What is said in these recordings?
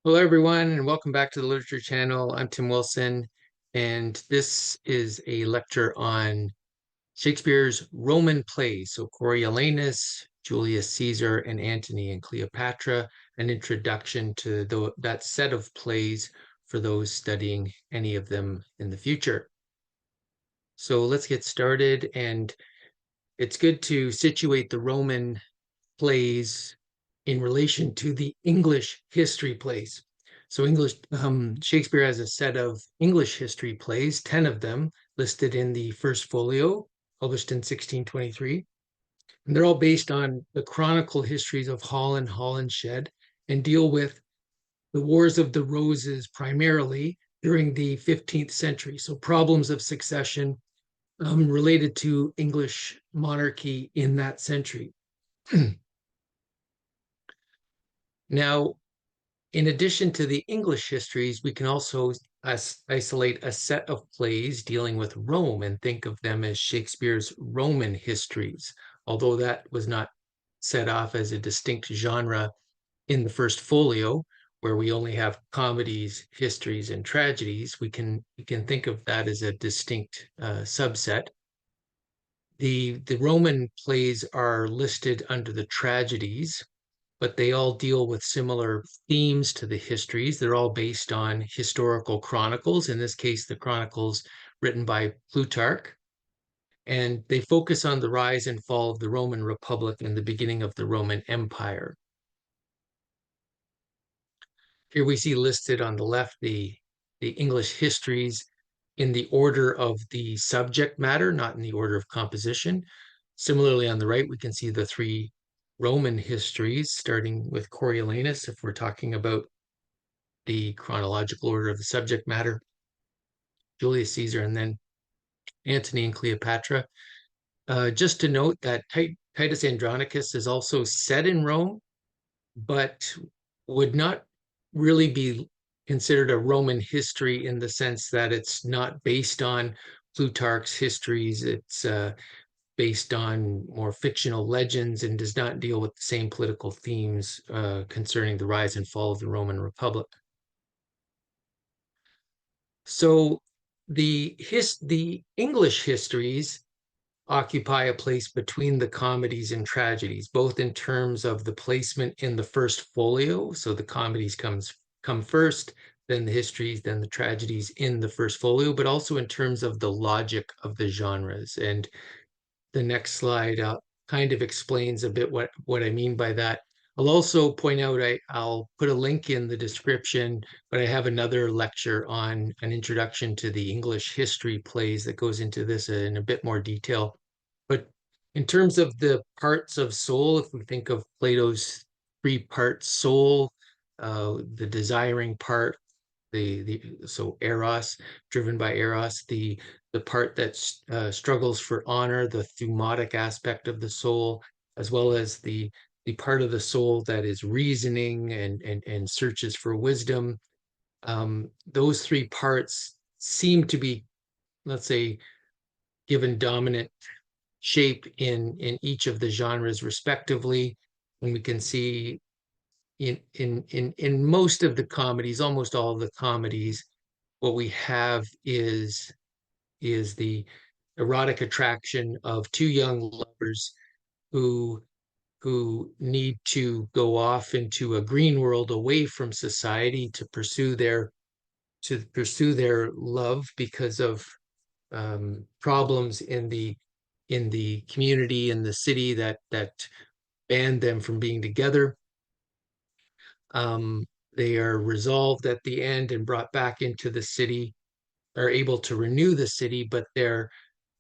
Hello, everyone, and welcome back to the Literature Channel. I'm Tim Wilson, and this is a lecture on Shakespeare's Roman plays. So Coriolanus, Julius Caesar, and Antony and Cleopatra, an introduction to that set of plays for those studying any of them in the future. So let's get started, and it's good to situate the Roman plays in relation to the English history plays. So Shakespeare has a set of English history plays, 10 of them listed in the first folio, published in 1623. And they're all based on the chronicle histories of Holland, Holinshed, and deal with the Wars of the Roses primarily during the 15th century. So problems of succession related to English monarchy in that century. Now, in addition to the English histories, we can also isolate a set of plays dealing with Rome and think of them as Shakespeare's Roman histories. Although that was not set off as a distinct genre in the first folio, where we only have comedies, histories, and tragedies, we can think of that as a distinct subset. The Roman plays are listed under the tragedies, but they all deal with similar themes to the histories. They're all based on historical chronicles, in this case, the chronicles written by Plutarch. And they focus on the rise and fall of the Roman Republic and the beginning of the Roman Empire. Here we see listed on the left the English histories in the order of the subject matter, not in the order of composition. Similarly, on the right, we can see the three Roman histories, starting with Coriolanus, if we're talking about the chronological order of the subject matter, Julius Caesar, and then Antony and Cleopatra. Just to note that Titus Andronicus is also set in Rome, but would not really be considered a Roman history in the sense that it's not based on Plutarch's histories. It's based on more fictional legends and does not deal with the same political themes concerning the rise and fall of the Roman Republic. So the English histories occupy a place between the comedies and tragedies, both in terms of the placement in the first folio. So the comedies come first, then the histories, then the tragedies in the first folio, but also in terms of the logic of the genres. And the next slide kind of explains a bit what I mean by that. I'll also point out, I'll put a link in the description, but I have another lecture on an introduction to the English history plays that goes into this in a bit more detail. But in terms of the parts of soul, if we think of Plato's three-part soul, the desiring part, so eros, driven by eros, the part that struggles for honor, the thumotic aspect of the soul, as well as the part of the soul that is reasoning and searches for wisdom. Those three parts seem to be, let's say, given dominant shape in each of the genres respectively. And we can see in most of the comedies, almost all of the comedies, what we have is the erotic attraction of two young lovers who need to go off into a green world away from society to pursue their love because of problems in the community, in the city that banned them from being together. They are resolved at the end and brought back into the city, are able to renew the city, but their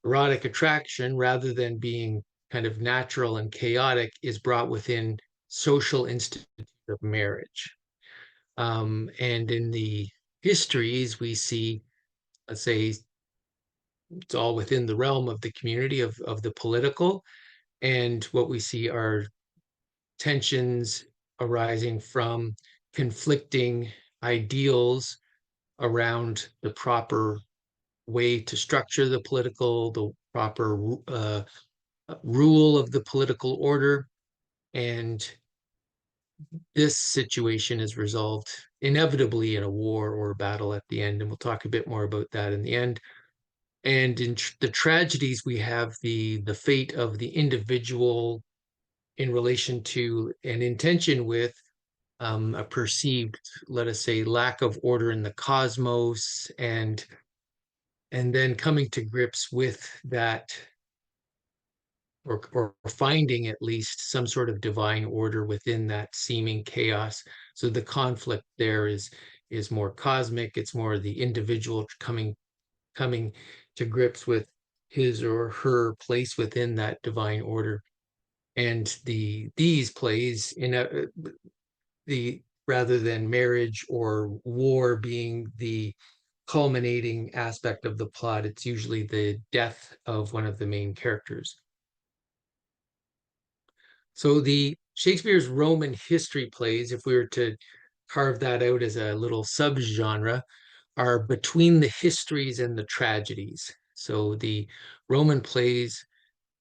erotic attraction, rather than being kind of natural and chaotic, is brought within social institutes of marriage. And in the histories, we see, let's say, it's all within the realm of the community of the political. And what we see are tensions arising from conflicting ideals around the proper way to structure the proper rule of the political order. And this situation is resolved inevitably in a war or a battle at the end, and we'll talk a bit more about that in the end. And in the tragedies, we have the fate of the individual in relation to an intention with a perceived, let us say, lack of order in the cosmos, and then coming to grips with that, or finding at least some sort of divine order within that seeming chaos. So the conflict there is more cosmic. It's more the individual coming to grips with his or her place within that divine order. And these plays in the rather than marriage or war being the culminating aspect of the plot, it's usually the death of one of the main characters. So the Shakespeare's Roman history plays, if we were to carve that out as a little subgenre, are between the histories and the tragedies. So the Roman plays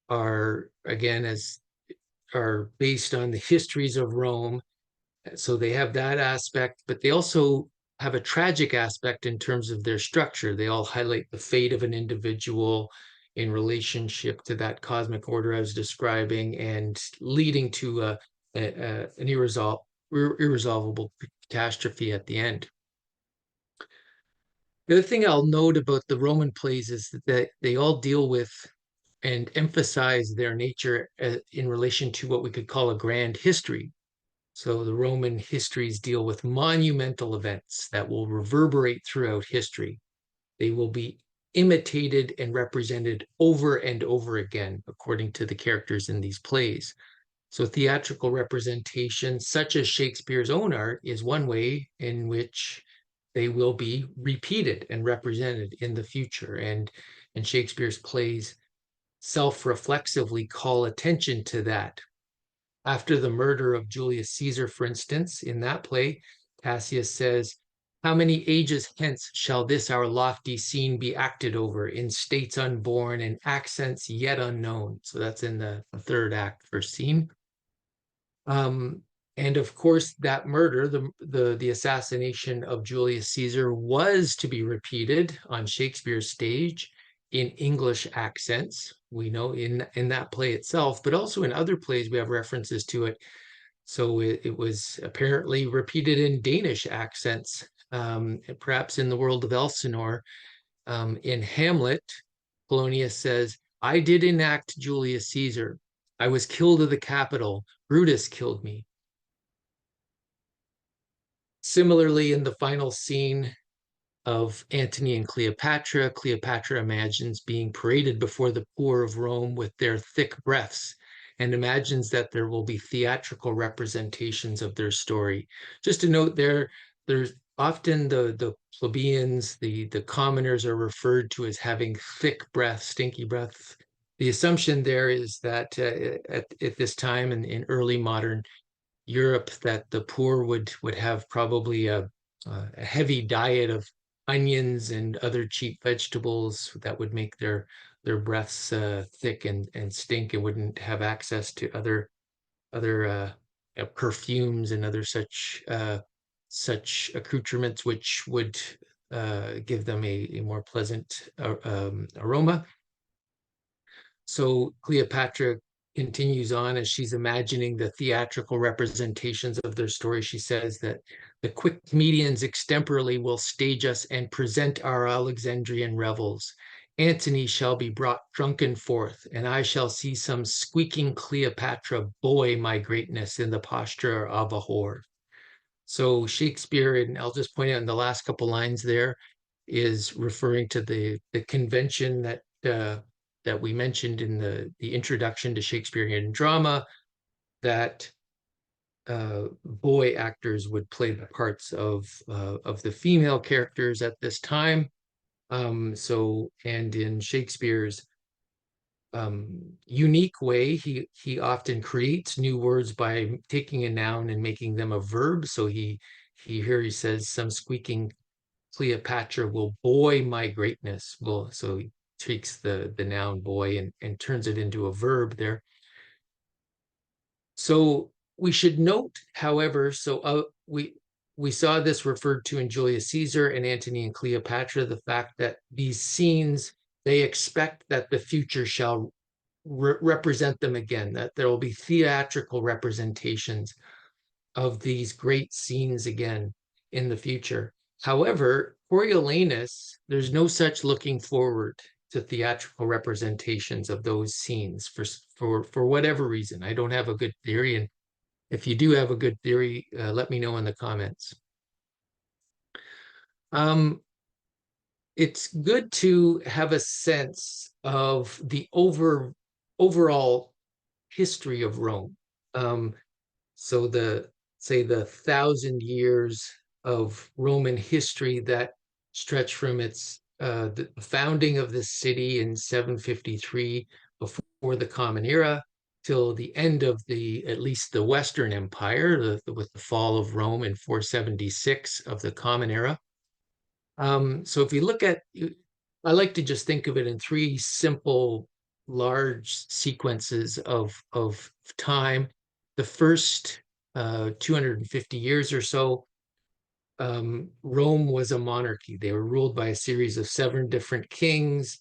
are, again, as are based on the histories of Rome. So they have that aspect, but they also have a tragic aspect in terms of their structure. They all highlight the fate of an individual in relationship to that cosmic order I was describing, and leading to an irresolvable catastrophe at the end. The other thing I'll note about the Roman plays is that they all deal with and emphasize their nature in relation to what we could call a grand history. So the Roman histories deal with monumental events that will reverberate throughout history. They will be imitated and represented over and over again, according to the characters in these plays. So theatrical representation, such as Shakespeare's own art, is one way in which they will be repeated and represented in the future. And Shakespeare's plays self-reflexively call attention to that. After the murder of Julius Caesar, for instance, in that play, Cassius says, "How many ages hence shall this our lofty scene be acted over in states unborn and accents yet unknown?" So that's in the third act, first scene. And of course, that murder, the assassination of Julius Caesar, was to be repeated on Shakespeare's stage in English accents. We know in that play itself, but also in other plays we have references to it. So it was apparently repeated in Danish accents, perhaps in the world of Elsinore. In Hamlet, Polonius says, "I did enact Julius Caesar. I was killed of the Capitol. Brutus killed me." Similarly, in the final scene of Antony and Cleopatra, Cleopatra imagines being paraded before the poor of Rome with their thick breaths, and imagines that there will be theatrical representations of their story. Just to note there's often the plebeians, the commoners are referred to as having thick breath, stinky breath. The assumption there is that at this time in early modern Europe, that the poor would have probably a heavy diet of onions and other cheap vegetables that would make their breaths thick and stink, and wouldn't have access to other perfumes and other such accoutrements, which would give them a more pleasant aroma. So Cleopatra continues on as she's imagining the theatrical representations of their story. She says that the quick comedians extemporally will stage us and present our Alexandrian revels. Antony shall be brought drunken forth, and I shall see some squeaking Cleopatra buoy my greatness in the posture of a whore. So Shakespeare, and I'll just point out in the last couple lines there, is referring to the convention that we mentioned in the introduction to Shakespearean drama, that boy actors would play the parts of the female characters at this time. And in Shakespeare's unique way, he often creates new words by taking a noun and making them a verb. So he says, "Some squeaking Cleopatra will buoy my greatness." Well, so he takes the noun boy and turns it into a verb there. So we should note, however, we saw this referred to in Julius Caesar and Antony and Cleopatra, the fact that these scenes, they expect that the future shall represent them again, that there will be theatrical representations of these great scenes again in the future. However, Coriolanus, there's no such looking forward to theatrical representations of those scenes for whatever reason. I don't have a good theory, and if you do have a good theory, let me know in the comments. It's good to have a sense of the overall history of Rome. So say the 1,000 years of Roman history that stretch from the founding of the city in 753 before the Common Era till the end of at least the Western Empire, with the fall of Rome in 476 of the Common Era. So if you look at, I like to just think of it in three simple, large sequences of time. The first 250 years or so, Rome was a monarchy. They were ruled by a series of 7 different kings,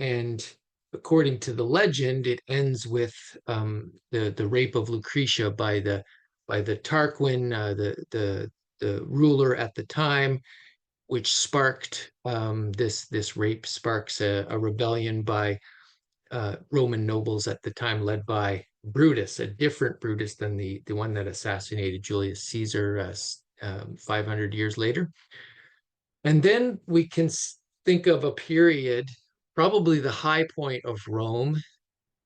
and according to the legend, it ends with the rape of Lucretia by the Tarquin, the ruler at the time, which sparked this rape sparks a rebellion by Roman nobles at the time, led by Brutus, a different Brutus than the one that assassinated Julius Caesar 500 years later. And then we can think of a period, probably the high point of Rome,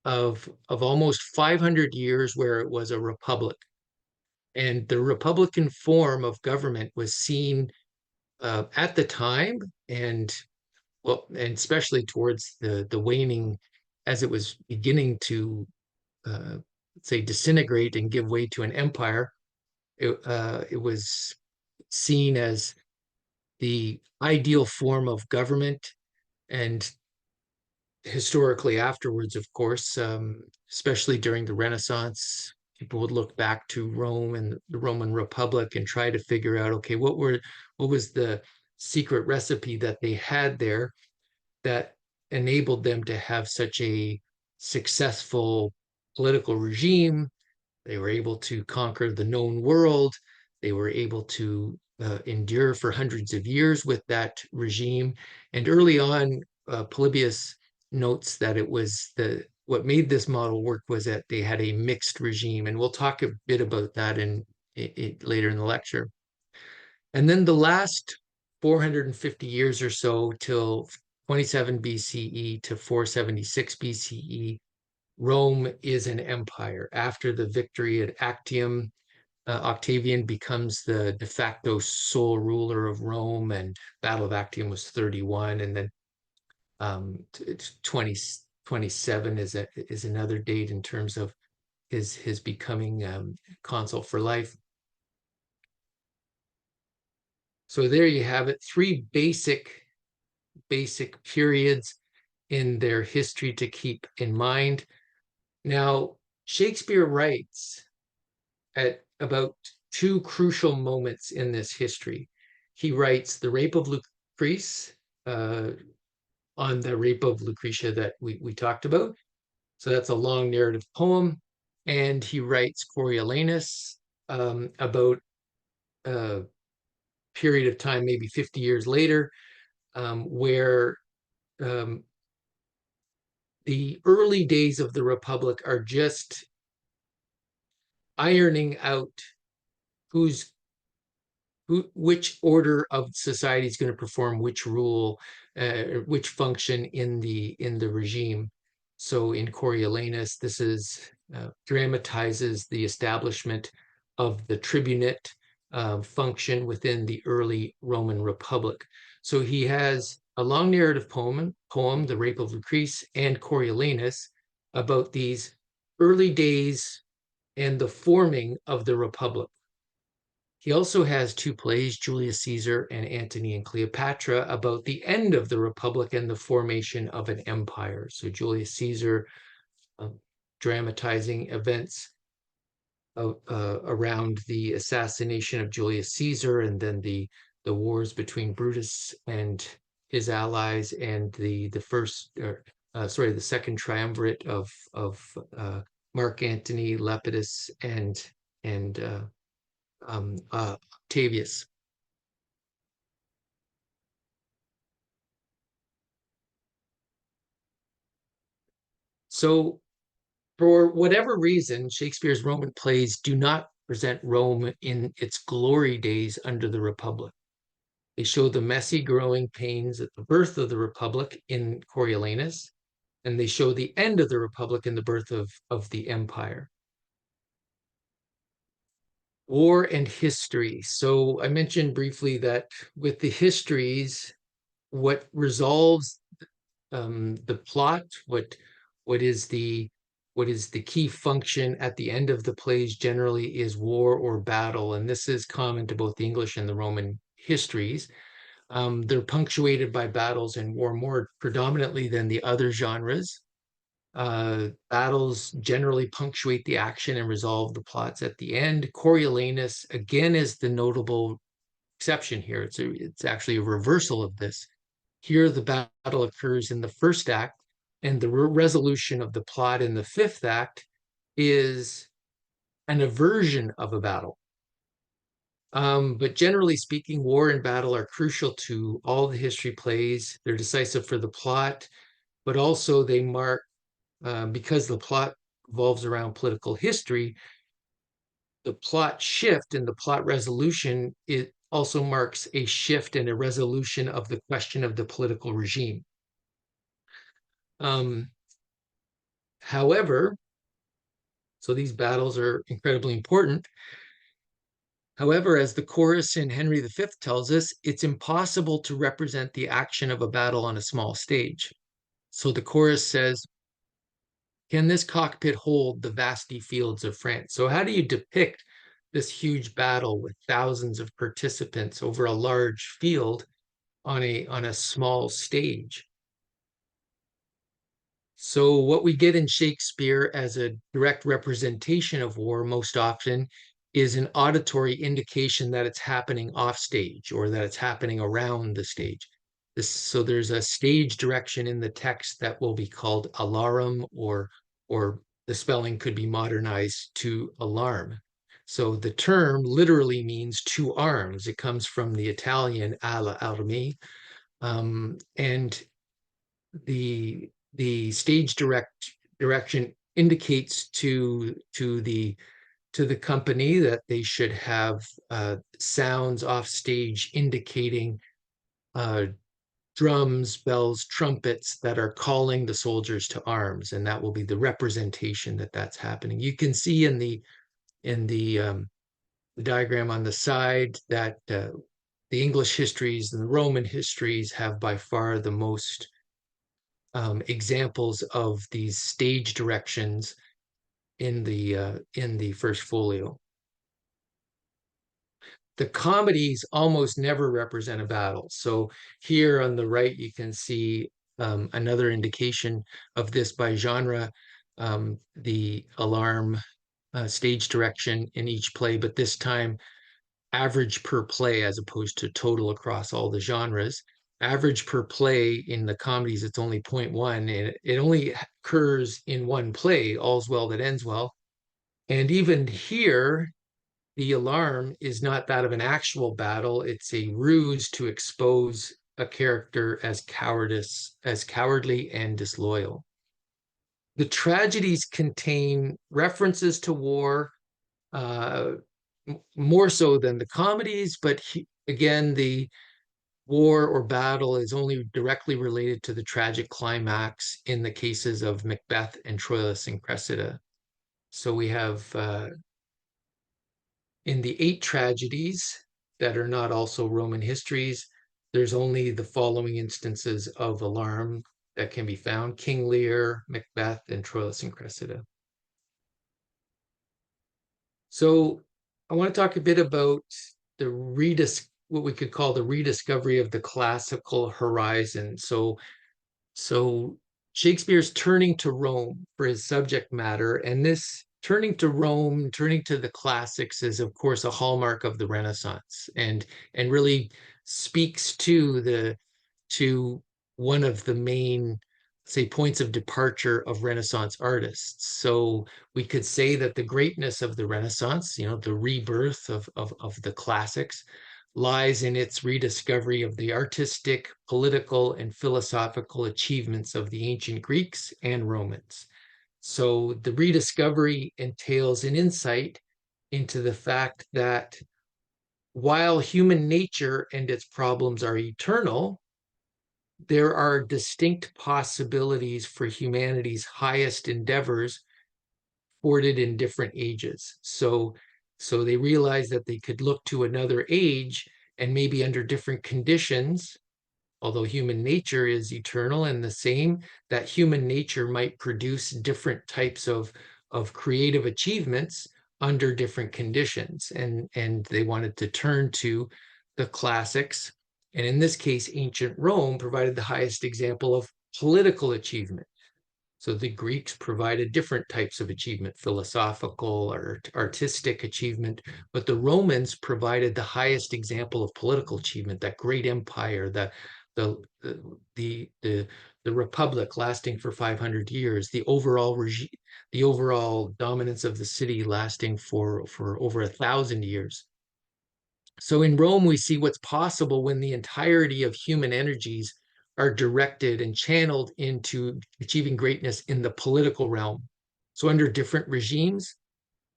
of almost 500 years where it was a republic. And the republican form of government was seen at the time, and especially towards the waning, as it was beginning to say disintegrate and give way to an empire. It was seen as the ideal form of government, and historically afterwards, of course, especially during the Renaissance, people would look back to Rome and the Roman Republic and try to figure out, okay, what was the secret recipe that they had there that enabled them to have such a successful political regime. They were able to conquer the known world. They were able to endure for hundreds of years with that regime. And early on, Polybius notes that what made this model work was that they had a mixed regime. And we'll talk a bit about that later in the lecture. And then the last 450 years or so, till 27 BCE to 476 BCE, Rome is an empire. After the victory at Actium, Octavian becomes the de facto sole ruler of Rome, and Battle of Actium was 31, and then 27 is another date in terms of his becoming consul for life. So there you have it, 3 basic periods in their history to keep in mind. Now, Shakespeare writes at about 2 crucial moments in this history. He writes the rape of Lucrece, on the rape of Lucretia that we talked about. So that's a long narrative poem. And he writes Coriolanus about a period of time, maybe 50 years later, where the early days of the Republic are just ironing out which order of society is going to perform which rule, which function in the regime. So in Coriolanus, this dramatizes the establishment of the tribunate function within the early Roman Republic. So he has a long narrative poem, The Rape of Lucrece, and Coriolanus, about these early days and the forming of the Republic. He also has 2 plays, Julius Caesar and Antony and Cleopatra, about the end of the Republic and the formation of an empire. So Julius Caesar dramatizing events around the assassination of Julius Caesar, and then the wars between Brutus and his allies, and the second triumvirate of Mark Antony, Lepidus, and Octavius. So, for whatever reason, Shakespeare's Roman plays do not present Rome in its glory days under the Republic. They show the messy growing pains at the birth of the Republic in Coriolanus, and they show the end of the Republic in the birth of the Empire. War and history. So I mentioned briefly that with the histories, what resolves the plot, what is the what is the key function at the end of the plays generally is war or battle, and this is common to both the English and the Roman histories. They're punctuated by battles and war more predominantly than the other genres. Battles generally punctuate the action and resolve the plots at the end. Coriolanus, again, is the notable exception here. It's actually a reversal of this. Here, the battle occurs in the first act, and the resolution of the plot in the fifth act is an aversion of a battle. But generally speaking, war and battle are crucial to all the history plays. They're decisive for the plot, but also they mark, because the plot revolves around political history, the plot shift and the plot resolution, it also marks a shift and a resolution of the question of the political regime. However, so these battles are incredibly important. However, as the chorus in Henry V tells us, it's impossible to represent the action of a battle on a small stage. So the chorus says, can this cockpit hold the vasty fields of France? So how do you depict this huge battle with thousands of participants over a large field on a small stage? So what we get in Shakespeare as a direct representation of war most often is an auditory indication that it's happening off stage or that it's happening around the stage. So there's a stage direction in the text that will be called alarum, or the spelling could be modernized to alarm. So the term literally means two arms. It comes from the Italian alla armi, and the stage direction indicates to the company that they should have sounds off stage indicating drums, bells, trumpets that are calling the soldiers to arms, and that will be the representation that that's happening. You can see in the diagram on the side that the English histories and the Roman histories have by far the most examples of these stage directions in the first folio. The comedies almost never represent a battle. So here on the right, you can see another indication of this by genre, the alarm stage direction in each play, but this time average per play as opposed to total across all the genres. Average per play in the comedies, it's only 0.1, and it only occurs in one play, All's Well That Ends Well. And even here, the alarm is not that of an actual battle. It's a ruse to expose a character as cowardly and disloyal. The tragedies contain references to war, more so than the comedies, but again, the war or battle is only directly related to the tragic climax in the cases of Macbeth and Troilus and Cressida. So we have in the 8 tragedies that are not also Roman histories, there's only the following instances of alarm that can be found: King Lear, Macbeth, and Troilus and Cressida. So I want to talk a bit about what we could call the rediscovery of the classical horizon. So Shakespeare's turning to Rome for his subject matter, and this turning to Rome, turning to the classics is, of course, a hallmark of the Renaissance, and really speaks to one of the main, say, points of departure of Renaissance artists. So we could say that the greatness of the Renaissance, the rebirth of the classics, lies in its rediscovery of the artistic, political, and philosophical achievements of the ancient Greeks and Romans. So the rediscovery entails an insight into the fact that while human nature and its problems are eternal, there are distinct possibilities for humanity's highest endeavors thwarted in different ages. So they realized that they could look to another age and maybe under different conditions, although human nature is eternal and the same, that human nature might produce different types of creative achievements under different conditions. And they wanted to turn to the classics. And in this case, ancient Rome provided the highest example of political achievement. So the Greeks provided different types of achievement, philosophical or artistic achievement, but the Romans provided the highest example of political achievement, that great empire, the the republic lasting for 500 years, the overall regime, the overall dominance of the city lasting for over 1,000 years. So in Rome, we see what's possible when the entirety of human energies are directed and channeled into achieving greatness in the political realm. So under different regimes,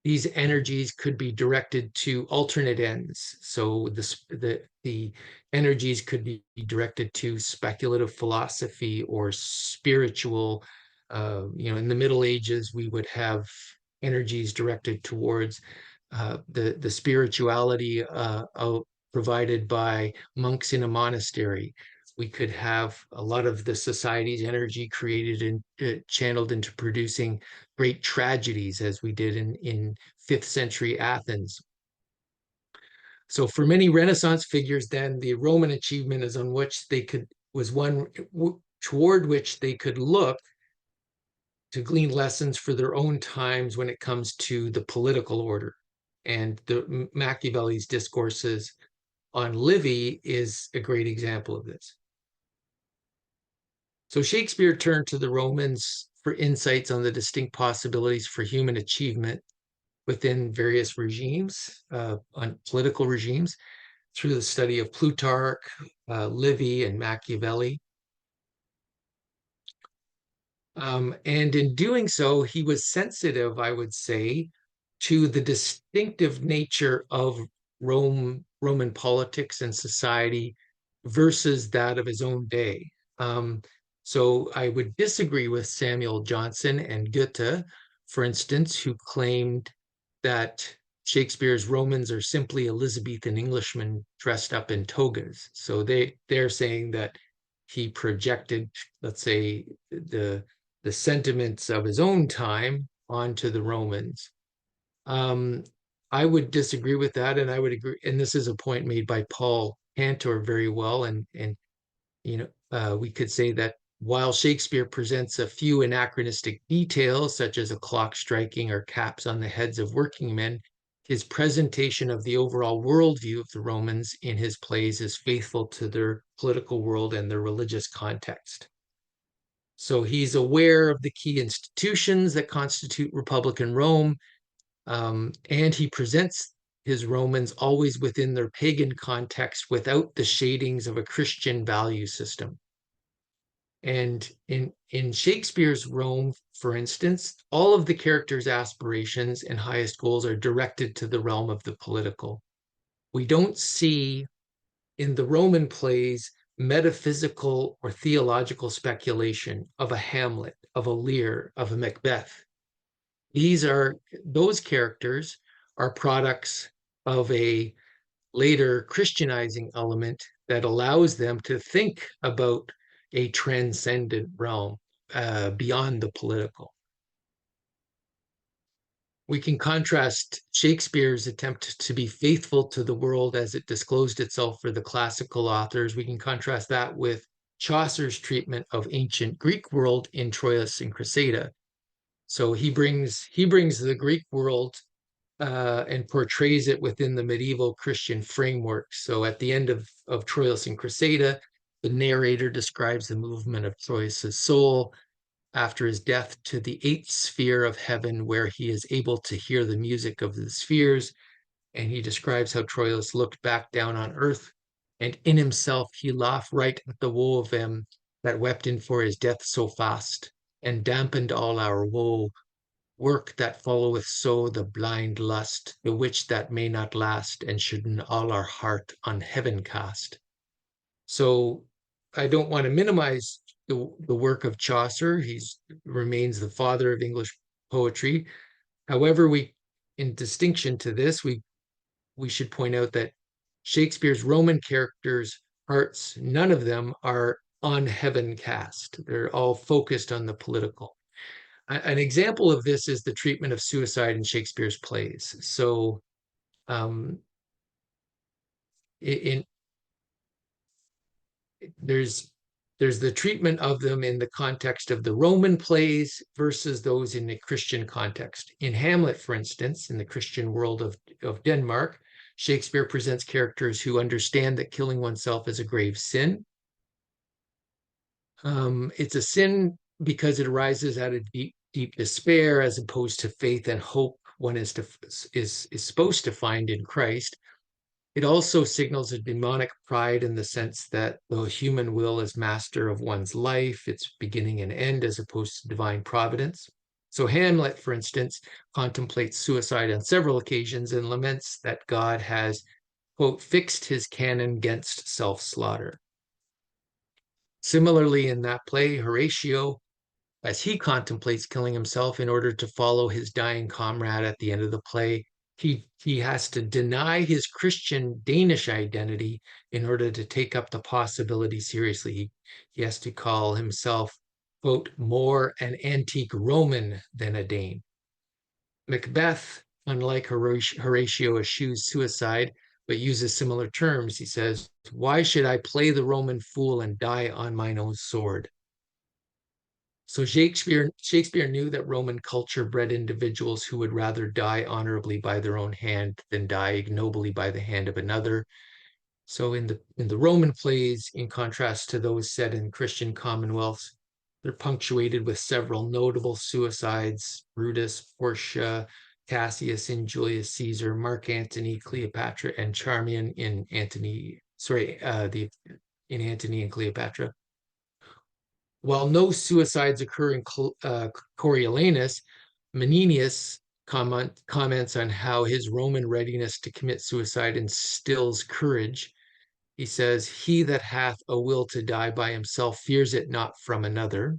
these energies could be directed to alternate ends. So the energies could be directed to speculative philosophy or spiritual. In the Middle Ages, we would have energies directed towards the spirituality provided by monks in a monastery. We could have a lot of the society's energy created and channeled into producing great tragedies, as we did in 5th century Athens. So for many Renaissance figures, then the Roman achievement is on which they could was one toward which they could look to glean lessons for their own times when it comes to the political order. And the Machiavelli's discourses on Livy is a great example of this. So Shakespeare turned to the Romans for insights on the distinct possibilities for human achievement within various regimes, on political regimes, through the study of Plutarch, Livy, and Machiavelli. And in doing so, he was sensitive, I would say, to the distinctive nature of Roman politics and society versus that of his own day. So I would disagree with Samuel Johnson and Goethe, for instance, who claimed that Shakespeare's Romans are simply Elizabethan Englishmen dressed up in togas. So they're saying that he projected, let's say, the sentiments of his own time onto the Romans. I would disagree with that, and I would agree. And this is a point made by Paul Cantor very well. And we could say that while Shakespeare presents a few anachronistic details, such as a clock striking or caps on the heads of working men, his presentation of the overall worldview of the Romans in his plays is faithful to their political world and their religious context. So he's aware of the key institutions that constitute Republican Rome, and he presents his Romans always within their pagan context without the shadings of a Christian value system. And in Shakespeare's Rome, for instance, all of the characters' aspirations and highest goals are directed to the realm of the political. We don't see in the Roman plays metaphysical or theological speculation of a Hamlet, of a Lear, of a Macbeth. Those characters are products of a later Christianizing element that allows them to think about a transcendent realm beyond the political. We can contrast Shakespeare's attempt to be faithful to the world as it disclosed itself for the classical authors. We can contrast that with Chaucer's treatment of ancient Greek world in Troilus and Cressida. So he brings the Greek world and portrays it within the medieval Christian framework. So at the end of Troilus and Cressida, the narrator describes the movement of Troilus' soul after his death to the eighth sphere of heaven, where he is able to hear the music of the spheres. And he describes how Troilus looked back down on earth, and in himself he laughed right at the woe of them that wept in for his death so fast, and dampened all our woe. Work that followeth so the blind lust, the which that may not last, and should in all our heart on heaven cast. So I don't want to minimize the work of Chaucer. He's remains the father of English poetry. However, in distinction to this, we should point out that Shakespeare's Roman characters' hearts, none of them are on heaven cast. They're all focused on the political. An example of this is the treatment of suicide in Shakespeare's plays. So, um, in there's the treatment of them in the context of the Roman plays versus those in the Christian context. In Hamlet, for instance, in the Christian world of Denmark, Shakespeare presents characters who understand that killing oneself is a grave sin. It's a sin because it arises out of deep, deep despair, as opposed to faith and hope one is supposed to find in Christ. It also signals a demonic pride in the sense that the human will is master of one's life, its beginning and end, as opposed to divine providence. So Hamlet, for instance, contemplates suicide on several occasions and laments that God has, quote, fixed his canon against self-slaughter. Similarly, in that play, Horatio, as he contemplates killing himself in order to follow his dying comrade at the end of the play, he has to deny his Christian Danish identity in order to take up the possibility seriously. He has to call himself, quote, more an antique Roman than a Dane. Macbeth, unlike Horatio, eschews suicide, but uses similar terms. He says, why should I play the Roman fool and die on mine own sword? So Shakespeare knew that Roman culture bred individuals who would rather die honorably by their own hand than die ignobly by the hand of another. So in the Roman plays, in contrast to those set in Christian commonwealths, they're punctuated with several notable suicides: Brutus, Portia, Cassius in Julius Caesar, Mark Antony, Cleopatra, and Charmian in Antony. In Antony and Cleopatra. While no suicides occur in Coriolanus, Menenius comments on how his Roman readiness to commit suicide instills courage. He says, he that hath a will to die by himself fears it not from another.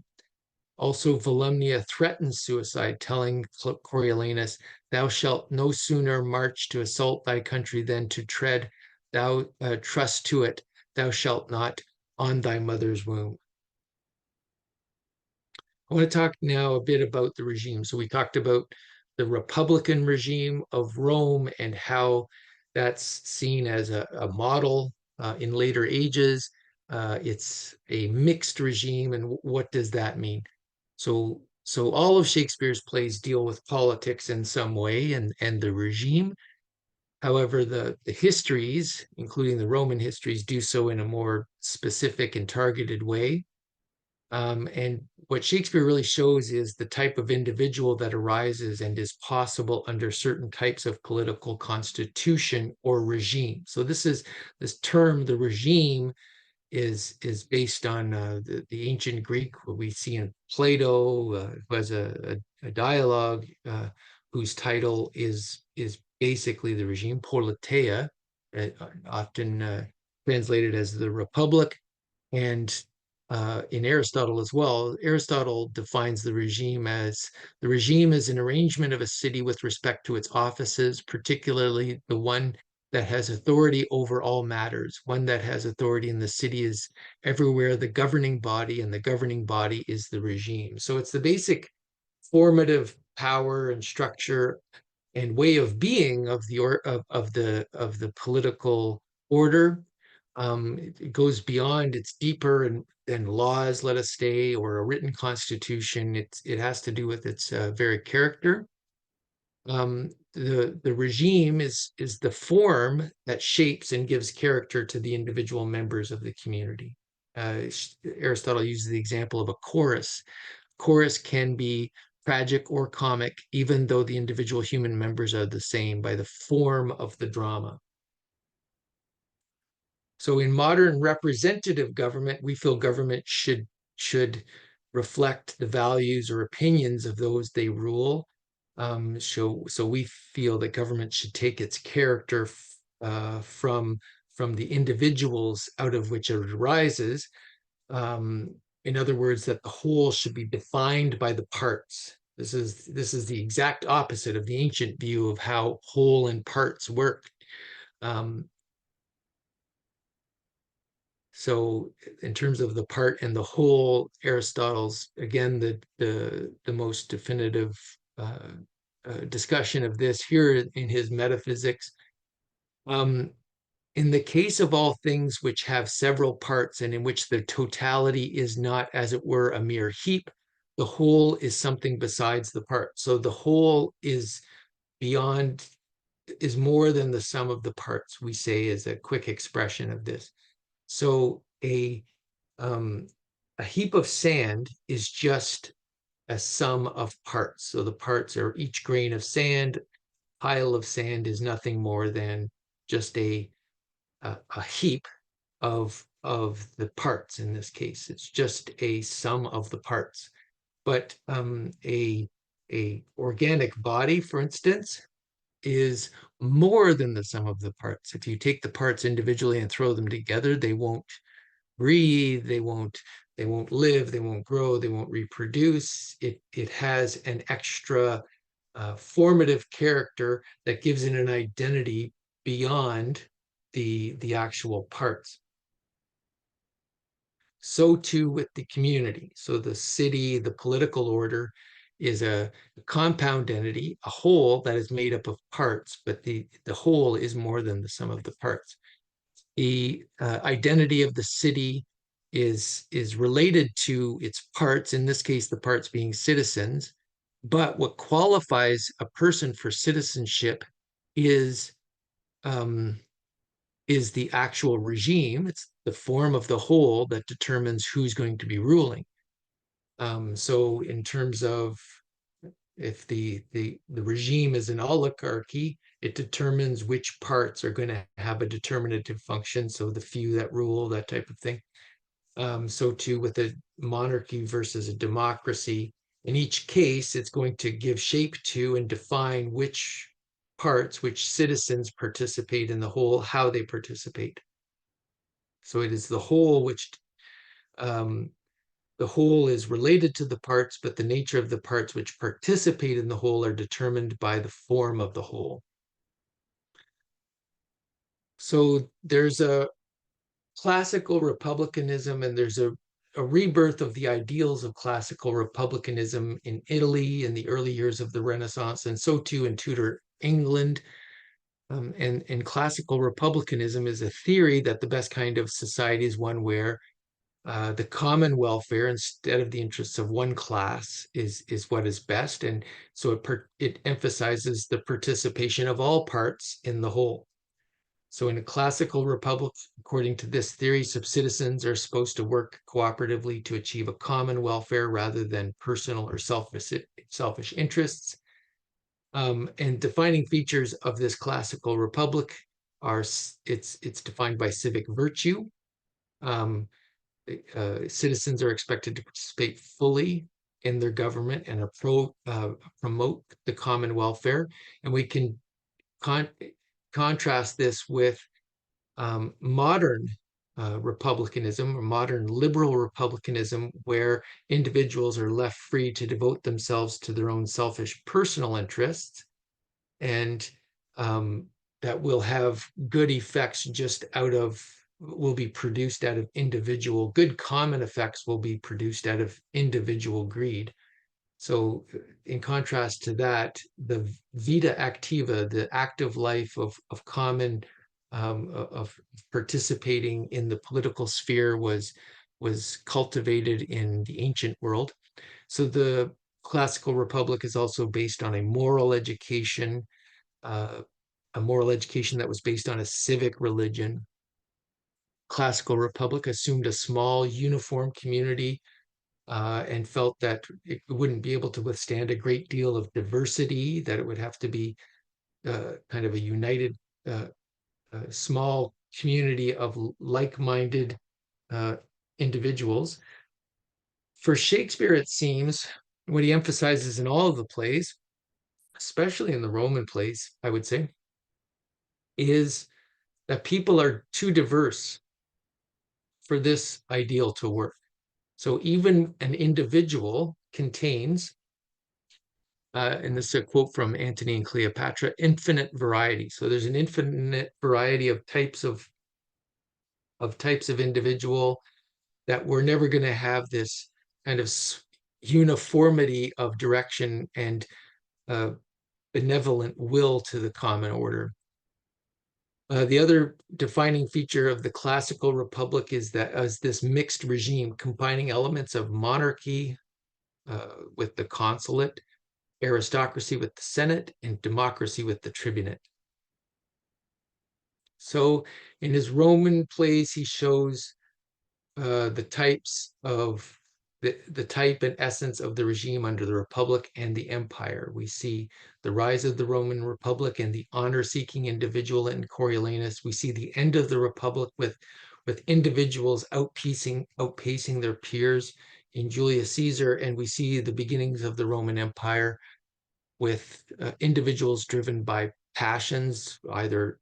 Also, Volumnia threatens suicide, telling Coriolanus, thou shalt no sooner march to assault thy country than to tread, thou trust to it, thou shalt not, on thy mother's womb. I want to talk now a bit about the regime. So we talked about the Republican regime of Rome and how that's seen as a model in later ages. It's a mixed regime, and what does that mean? So all of Shakespeare's plays deal with politics in some way and the regime. However, the histories, including the Roman histories, do so in a more specific and targeted way. And what Shakespeare really shows is the type of individual that arises and is possible under certain types of political constitution or regime. So this term, the regime, is based on the ancient Greek, what we see in Plato, who has a dialogue whose title is basically the regime, politeia, often translated as the Republic. And in Aristotle as well, Aristotle defines the regime as an arrangement of a city with respect to its offices, particularly the one that has authority over all matters. One that has authority in the city is everywhere the governing body, and the governing body is the regime. So it's the basic formative power and structure and way of being of the political order. It goes beyond, it's deeper and than laws, let us say, or a written constitution. It has to do with its very character. The regime is the form that shapes and gives character to the individual members of the community. Aristotle uses the example of a chorus. Chorus can be tragic or comic, even though the individual human members are the same by the form of the drama. So in modern representative government, we feel government should reflect the values or opinions of those they rule. So we feel that government should take its character from the individuals out of which it arises. In other words, that the whole should be defined by the parts. This is the exact opposite of the ancient view of how whole and parts work. Um, So in terms of the part and the whole, Aristotle's, again, the most definitive discussion of this here in his Metaphysics. In the case of all things which have several parts and in which the totality is not, as it were, a mere heap, the whole is something besides the part. So the whole is beyond, is more than the sum of the parts, we say, is a quick expression of this. So um, a heap of sand is just a sum of parts. So the parts are each grain of sand. Pile of sand is nothing more than just a heap of the parts. In this case, it's just a sum of the parts. But a organic body, for instance, is more than the sum of the parts. If you take the parts individually and throw them together, they won't breathe, they won't live, they won't grow, they won't reproduce. It has an extra formative character that gives it an identity beyond the actual parts. So too with the community. So the city, the political order, is a compound entity, a whole that is made up of parts, but the whole is more than the sum of the parts. The identity of the city is related to its parts, in this case, the parts being citizens. But what qualifies a person for citizenship is um, is the actual regime. It's the form of the whole that determines who's going to be ruling. So in terms of if the regime is an oligarchy, it determines which parts are going to have a determinative function. So the few that rule, that type of thing. So too with a monarchy versus a democracy. In each case, it's going to give shape to and define which parts, which citizens participate in the whole, how they participate. So it is the whole which um, the whole is related to the parts, but the nature of the parts which participate in the whole are determined by the form of the whole. So there's a classical republicanism and there's a rebirth of the ideals of classical republicanism in Italy in the early years of the Renaissance, and so too in Tudor England. And classical republicanism is a theory that the best kind of society is one where the common welfare instead of the interests of one class is what is best, and so it emphasizes the participation of all parts in the whole. So in a classical republic, according to this theory, citizens are supposed to work cooperatively to achieve a common welfare rather than personal or selfish interests. And defining features of this classical republic are it's defined by civic virtue. Um, Citizens are expected to participate fully in their government and promote the common welfare. And we can contrast this with modern republicanism or modern liberal republicanism, where individuals are left free to devote themselves to their own selfish personal interests, and that will have good effects just will be produced out of individual, good common effects will be produced out of individual greed. So in contrast to that, the vita activa, the active life of common, of participating in the political sphere was was cultivated in the ancient world. So the classical republic is also based on uh, a moral education that was based on a civic religion. Classical republic assumed a small uniform community and felt that it wouldn't be able to withstand a great deal of diversity, that it would have to be kind of a united uh, small community of like-minded uh, individuals. For Shakespeare, it seems, what he emphasizes in all of the plays, especially in the Roman plays, I would say, is that people are too diverse for this ideal to work. So even an individual contains, and this is a quote from Antony and Cleopatra, infinite variety. So there's an infinite variety of types of individual, that we're never going to have this kind of uniformity of direction and uh, benevolent will to the common order. The other defining feature of the classical republic is that as this mixed regime, combining elements of monarchy with the consulate, aristocracy with the Senate, and democracy with the tribunate. So in his Roman plays, he shows the types of the type and essence of the regime under the Republic and the Empire. We see the rise of the Roman Republic and the honor-seeking individual in Coriolanus. We see the end of the Republic with individuals outpacing their peers in Julius Caesar, and we see the beginnings of the Roman Empire with individuals driven by passions, either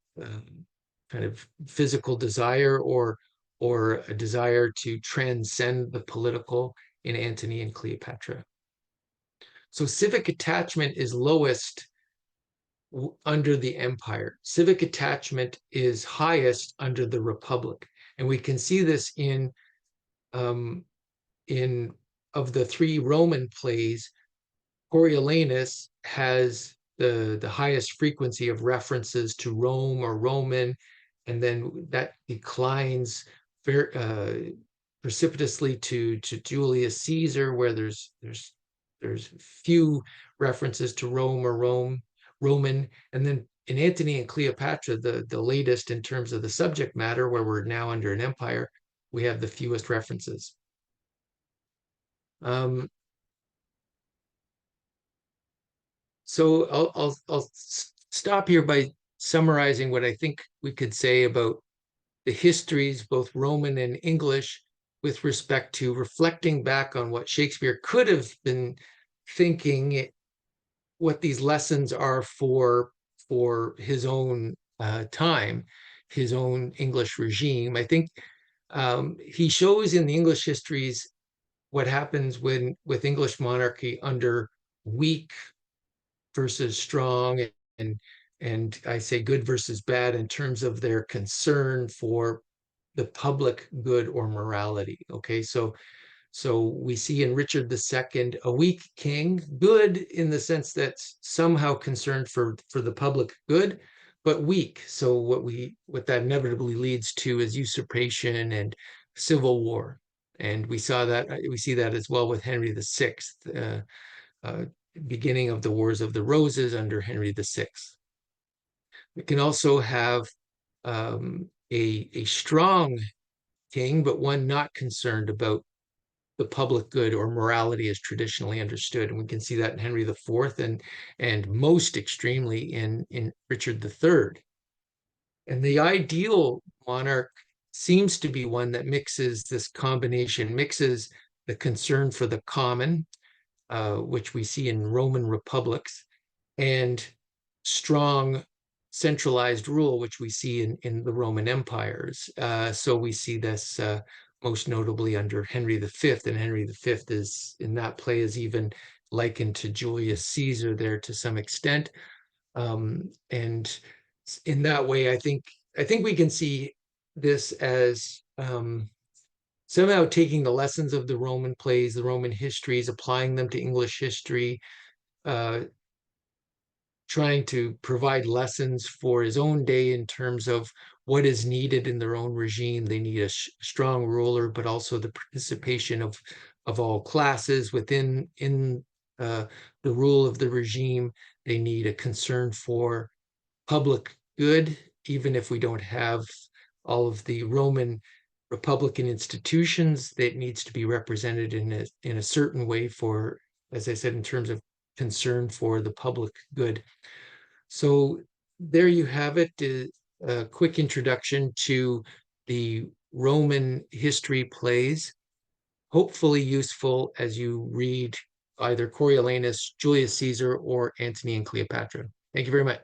kind of physical desire or a desire to transcend the political in Antony and Cleopatra. So civic attachment is lowest under the empire. Civic attachment is highest under the republic. And we can see this um, in of the three Roman plays, Coriolanus has the highest frequency of references to Rome or Roman, and then that declines very precipitously to Julius Caesar, where there's few references to Rome or Roman, and then in Antony and Cleopatra, the latest in terms of the subject matter, where we're now under an empire, we have the fewest references. Um, So I'll stop here by summarizing what I think we could say about the histories, both Roman and English, with respect to reflecting back on what Shakespeare could have been thinking, what these lessons are for his own time, his own English regime. I think he shows in the English histories what happens with English monarchy under weak versus strong, and and I say good versus bad in terms of their concern for the public good or morality. Okay, so we see in Richard II a weak king, good in the sense that somehow concerned for the public good, but weak. So what that inevitably leads to is usurpation and civil war. And we see that as well with Henry VI. Uh, Beginning of the Wars of the Roses under Henry VI. We can also have a strong king, but one not concerned about the public good or morality as traditionally understood. And we can see that in Henry IV and most extremely in Richard III. And the ideal monarch seems to be one that mixes the concern for the common, which we see in Roman republics, and strong centralized rule, which we see in the Roman empires. So we see this most notably under Henry V, and Henry V is in that play is even likened to Julius Caesar there to some extent. And in that way, I think we can see this as somehow taking the lessons of the Roman plays, the Roman histories, applying them to English history, trying to provide lessons for his own day in terms of what is needed in their own regime. They need a strong ruler, but also the participation of all classes within uh, the rule of the regime. They need a concern for public good, even if we don't have all of the Roman Republican institutions, that needs to be represented in a certain way for, as I said, in terms of concern for the public good. So there you have it, a quick introduction to the Roman history plays, hopefully useful as you read either Coriolanus, Julius Caesar, or Antony and Cleopatra. Thank you very much.